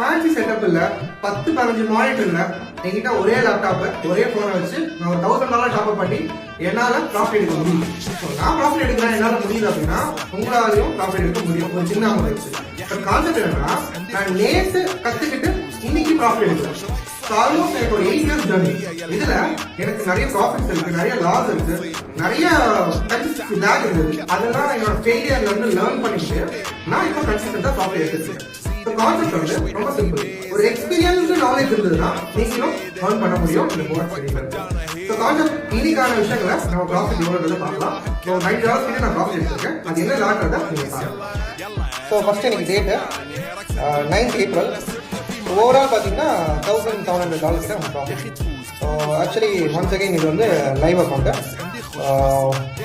Fancy setup இல்ல 10-15 monitor இல்ல என்கிட்ட ஒரே லேப்டாப் ஒரே போனை வச்சு நான் ஒரு $1000 டாப் அப் பண்ணி என்னால ப்ராஃபிட் எடுக்க முடியும். நான் ப்ராஃபிட் எடுக்கிறேன் என்னால முடியுது அப்படின்னா உங்களாலையும் ப்ராஃபிட் எடுக்க முடியும். ஒரு சின்ன அமௌண்ட் வச்சு கான்செப்ட் என்னன்னா நான் நேற்று கத்துக்கிட்டு இன்னைக்கு ப்ராஃபிட் எடுக்கிறேன். ஆல்மோஸ்ட் எனக்கு ஒரு 8 years ஜர்னி. இதுல எனக்கு நிறைய ப்ராஃபிட்ஸ் இருக்கு, நிறைய லாஸ் இருக்கு, நிறைய லேக் இருக்கு. அதெல்லாம் என்னோட ஃபெயிலியர்ல இருந்து லேர்ன் பண்ணிட்டு நான் இப்போ கன்சிஸ்டன்டா ப்ராஃபிட் எடுத்துருக்கேன். கான்செப்ட் வந்து ரொம்ப சிம்பிள். ஒரு எக்ஸ்பீரியன்ஸ் நாலேஜ் இருந்ததுன்னா நீங்களும் ஏர்ன் பண்ண முடியும். இந்த போனஸ் கான்செப்ட் இன்னைக்கான விஷயங்களை நம்ம ப்ராஃபிட் எவ்வளவு பார்க்கலாம். ஸோ $90 கிட்ட நான் ப்ராஃபிட் எடுத்திருக்கேன். அது என்ன லாட்றத நீங்க பாருங்க. ஸோ ஃபர்ஸ்ட் எனக்கு டேட்டு 9th April. ஓவரால் பார்த்தீங்கன்னா $1,700 கிட்ட நம்ம profit. So actually once again இது வந்து லைவ் அக்கௌண்ட்டு.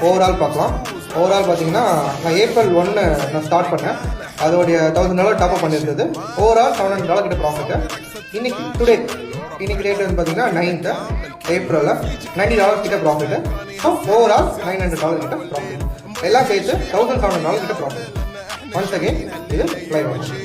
ஓவரால் பார்க்கலாம். ஓவரால் பார்த்தீங்கன்னா நான் April 1 நான் ஸ்டார்ட் பண்ணேன். அதோடைய $1,000 டாப் அப் பண்ணியிருந்தது. ஓவரால் $700 கிட்ட ப்ராஃபிட்டு. இன்னைக்கு ரேட் வந்து பார்த்தீங்கன்னா 9th April $90 கிட்ட ப்ராஃபிட்டு. ஸோ ஓவரால் $900 கிட்ட ப்ராஃபிட். எல்லாம் சேர்த்து $1,700 கிட்ட ப்ராஃபிட். ஒன்ஸ் அகைன் இது லைவ் ஆகும்.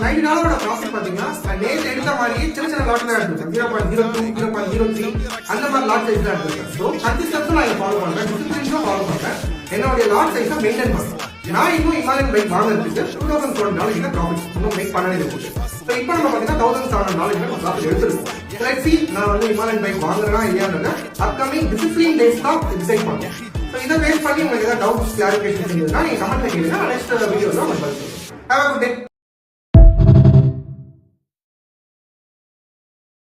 $90 ப்ராஃபிட் பாத்தீங்கன்னா நேற்று எடுத்த மாதிரி சின்ன லாட் தான் எடுத்துருக்கேன். 0.02 0.03 அந்த மாதிரி லாட் சைஸ் தான் எடுத்துருக்கேன். ஸோ கன்சிஸ்டன்ஸும் நான் ஃபாலோ பண்றேன், டிசிப்ளின்ஸும் ஃபாலோ பண்றேன். என்னுடைய லாட் சைஸை மெயின்டைன் பண்றேன். நான் இன்னும் இமாலயன் பைக் வாங்குறதுக்கு $2,400 கிட்ட ப்ராஃபிட் இன்னும் மேக் பண்ணவே இருக்கு. ஸோ இப்போ நம்ம பார்த்தீங்கன்னா $1,700 கிட்ட ப்ராஃபிட் எடுத்துருக்கோம். லெட்ஸ் நான் வந்து இமாலயன் பைக் வாங்குறேன்னா இல்லையான்னு அப்கமிங் டிசிப்ளின் டேஸ் தான் டிசைட் பண்ணுவோம். ஸோ இதை பேஸ் பண்ணி உங்களுக்கு ஏதாவது டவுட்ஸ் கிளாரிஃபிகேஷன் இருந்ததுன்னா நீங்க கமெண்ட்ல கேளுங்க. நெக்ஸ்ட் வீடியோல உங்களுக்கு பதில் சொல்லுங்க. Have a good day.